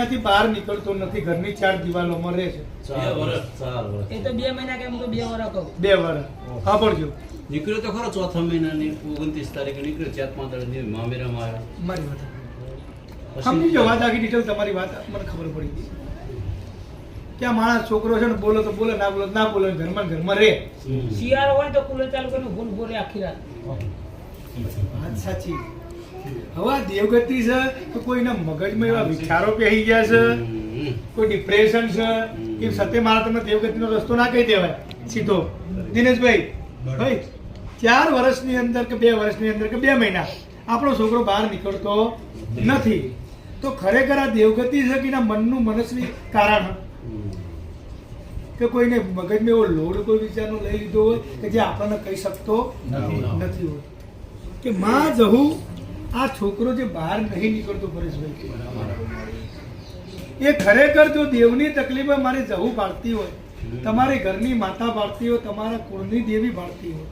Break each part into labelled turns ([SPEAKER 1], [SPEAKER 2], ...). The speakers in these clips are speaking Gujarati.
[SPEAKER 1] મહિનાથી બહાર નીકળતો નથી, ઘરની 4 દિવાલોમાં રહે છે.
[SPEAKER 2] 4 વર્ષ.
[SPEAKER 3] એ તો 2 મહિના કેમ તો 2 વર્ષ કહું.
[SPEAKER 1] 2 વર્ષ. હા પડજો.
[SPEAKER 2] નીકળ્યો તો ખરો ચોથા મહિનાની 29 તારીખે નીકળ્યો. 4-5 દાડા મામેરામાં આવ્યો.
[SPEAKER 1] મારી વાત સમજી જો, વાત આખી ડિટેલ તમારી વાત મને ખબર પડી ગઈ કે આ માણસ છોકરો છે ને, બોલો તો બોલે, ના બોલો ના બોલે, ઘરમાં ને ઘરમાં રહે.
[SPEAKER 3] શિયાળો હોય તો કુલર ચાલુ કરીને બોલ બોલે આખી રાત.
[SPEAKER 1] વાત સાચી. હવે આ દેવગતિ છે તો કોઈના મગજમાં એવા વિચારો પહેરી ગયા છે, કોઈ ડિપ્રેશન છે, એ સત્ય મારા તમને દેવગતિનો રસ્તો ના કહી દેવાય સીધો. દિનેશભાઈ ભાઈ 4 વર્ષની અંદર કે 2 વર્ષની અંદર કે 2 મહિના આપણો છોકરો બહાર નીકળતો નથી, તો ખરેખર આ દેવગતિ છે કે મનનું મનસ્વી કારણ કે કોઈને મગજમાં એવો લોડ કોઈ વિચારનો લઈ લીધો હોય કે જે આપણને કહી શકતો નથી હોય કે માં જહું આ છોકરો જે બહાર નહીં નીકળતો પરેશભાઈ, એ ખરેખર જો દેવની તકલીફ મારે જવું પાડતી હોય, તમારી ઘરની માતા પાડતી હોય, તમારા કુળની દેવી પાડતી હોય,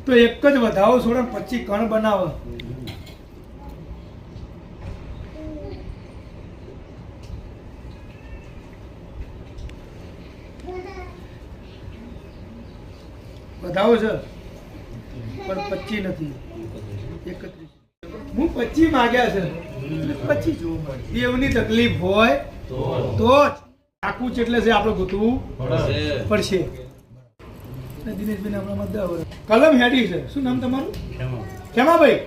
[SPEAKER 1] તો એક જ વધાવો છોડે 25 કણ બનાવો. વધાવો છે પણ 25 નથી, 31. હું 25 માંગ્યા છે, 25 જોવું મળે. દેવની તકલીફ હોય તો જ આખું છે, એટલે છે આપણે ગોતવું પડશે. દિનેશભાઈ આપણામાં 10 વર્ષ કલમ હેડી છે. શું નામ તમારું? ખેમાભાઈ.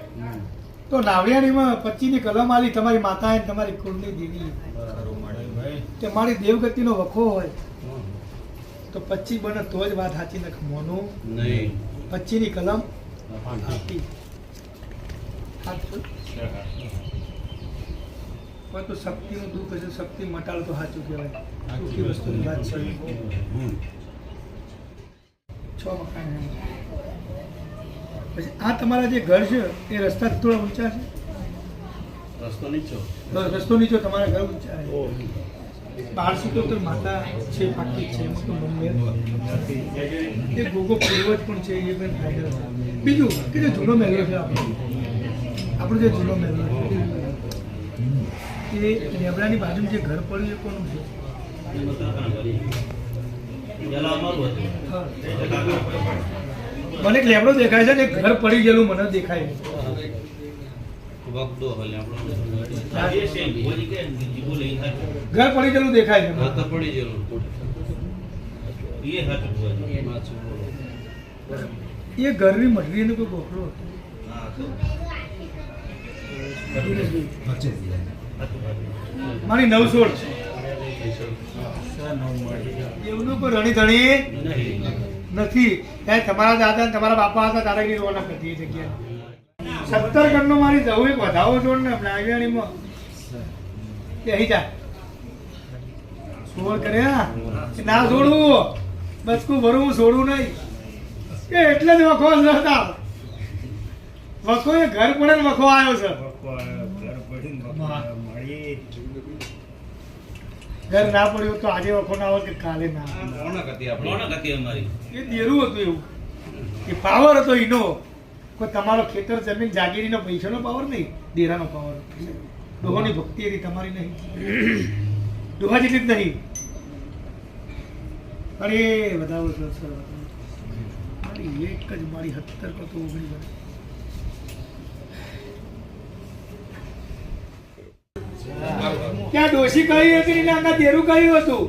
[SPEAKER 1] તો નાવડિયાણીમાં 25 ની કલમ આવી, તમારી માતા અને તમારી કુળની દેવી કે મારી દેવગતિનો વખો હોય તો 25 બને તો જ વાત સાચી, નખ મોનું નહીં. 25 ની કલમ આપી કોઈ તો શક્તિનું દુઃખ હશે, શક્તિ મટાડો તો સાચું કહેવાય. દુઃખી વસ્તુની વાત છે. 6 મકાન. પછી આ તમારા જે ઘર છે એ રસ્તા થોડા ઊંચા છે? રસ્તો નીચો, તમારા ઘર ઊંચા છે. 12 તો માતા છે, પાકી છે, એ ગોગો પૂર્વજ પણ છે, એ પણ ફાયદો. બીજું કે જે જૂનો મહેલો છે આપણો જે જૂનો મહેલો એ લેબડાની બાજુમાં જે ઘર પડ્યું એ કોનું છે? મને એક લેબડો દેખાય છે ને એક ઘર પડી ગયેલું મને દેખાય છે. ઘર પડી ગયેલું દેખાય છે. એ ઘરની મઢરીનો કોઈ ગોખલો હતો. મારી 916 છે. એવનું કોઈ રણી ધણી નથી. ત્યાં તમારા દાદા ને તમારા બાપા હતા તારા ની રોનક હતી એ જગ્યા. 17 ગણનો મારી જવું એક વધાવો જોડ ને નાગરિયાણીમાં કે અહીં જા છોડ કરે ના છોડવું, બચકું ભરવું છોડવું નહીં. એ એટલે જ વખો હતા. વખો એ ઘર પડે ને વખો આવ્યો છે. ઘર ના પડ્યું તો આજે વખો ના આવે કે કાલે ના. એ દેરું હતું એવું કે પાવર હતો એનો. કોઈ તમારો ખેતર જમીન જાગીરીનો પૈસાનો પાવર નહીં, દેરાનો પાવર. ડોહાની ભક્તિ હતી, તમારી નહીં. ડોહા જેટલી જ નહીં. અરે વધાવો સર મારી એક જ મારી 17 કરતો 19 ત્યાં ડોશી કહ્યું હતી ને આના દેરું કહ્યું હતું.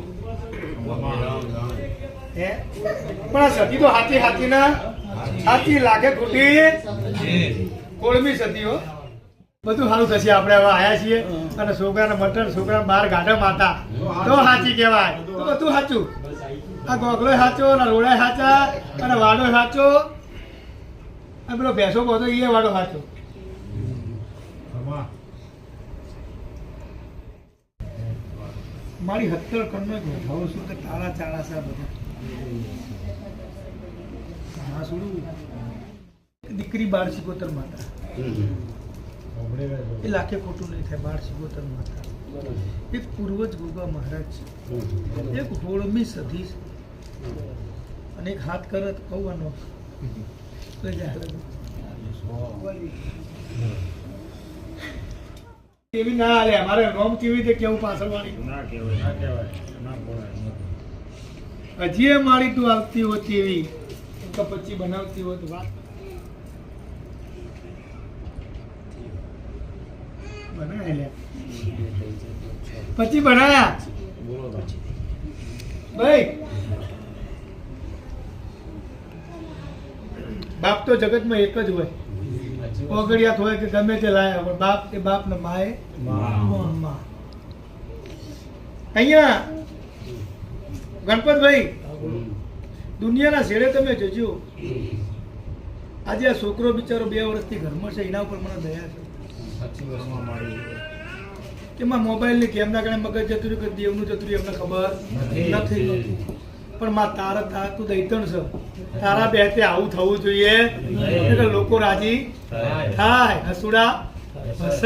[SPEAKER 1] પણ આ સતી તો હાથી ના હાથી લાગે ખોટી કોળમી સતીઓ. બધું સારું થશે. આપણે હવે આયા છીએ અને છોકરાને મટન, છોકરા 12 ગાઢા માતા તો સાચી કહેવાય. તો બધું સાચું. આ ગોગલો સાચો, રોડા સાચા, અને વાડો સાચો, અને પેલો ભેંસો કહો એ વાડો સાચો. મારી 17 કણનો વધાવો છું કે તારા ચાળા છે બધા. હા છોડું દીકરી 12 માતા એ લાખે ખોટું નહીં થાય. 12 માતા એક પૂર્વજ ગોગા મહારાજ છે, એક 16મી સદી અને એક હાથ કરત કૌવાનો. એવી ના હાલે અમારે નોમ કેવી રીતે કેવું પાછળ વાળી હજી એ મારી તું આવતી હોતી એવી તો પછી બનાવતી હોત વાત બનાય લે પછી બનાયા ભાઈ બાપ તો જગતમાં એક જ હોય ઓગળિયાત હોય કે ગમે તે લાયા પણ બાપ તે બાપ ને માએ માં. અહીંયા ગણપતભાઈ દુનિયાના છેડે તમે જોજો આજે આ છોકરો બિચારો 2 વર્ષથી ઘરમાં છે એના ઉપર મને દયા છે એમાં મોબાઈલની કેમના કારણે મગજ જતું રહ્યું કે દેવનું જતું રહ્યું એમને ખબર નથી પણ માં તારા તું દૈતણ છે તારા બેતે આવું થવું જોઈએ એટલે લોકો રાજી થાય હસુડા હસ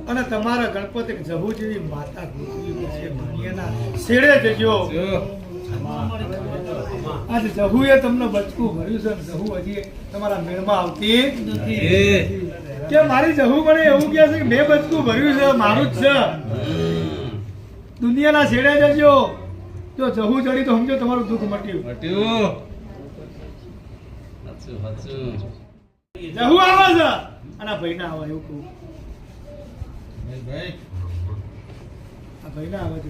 [SPEAKER 1] અને તમારા ગણપતિ જહુ જેવી માતા ગોતવી છે દુનિયાના છેડે જજો આજે જહુએ તમને બચકું ભર્યું છે જહુ હજી તમારા મેળમાં આવતી નથી કે મારી જહુ મને એવું કહે છે કે મેં બચકું ભર્યું છે મારું જ છે દુનિયાના છેડે જજો જો જહુ ચડી તો સમજો તમારું દુઃખ મટ્યું જહુ આવે છે અને ભાઈ ના આવે એવું કહું આ ભાઈ ના આવે છે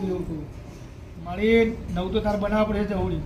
[SPEAKER 1] એવું કહું મારી નવ તો તાર બનાવવા પડે છે જહુડી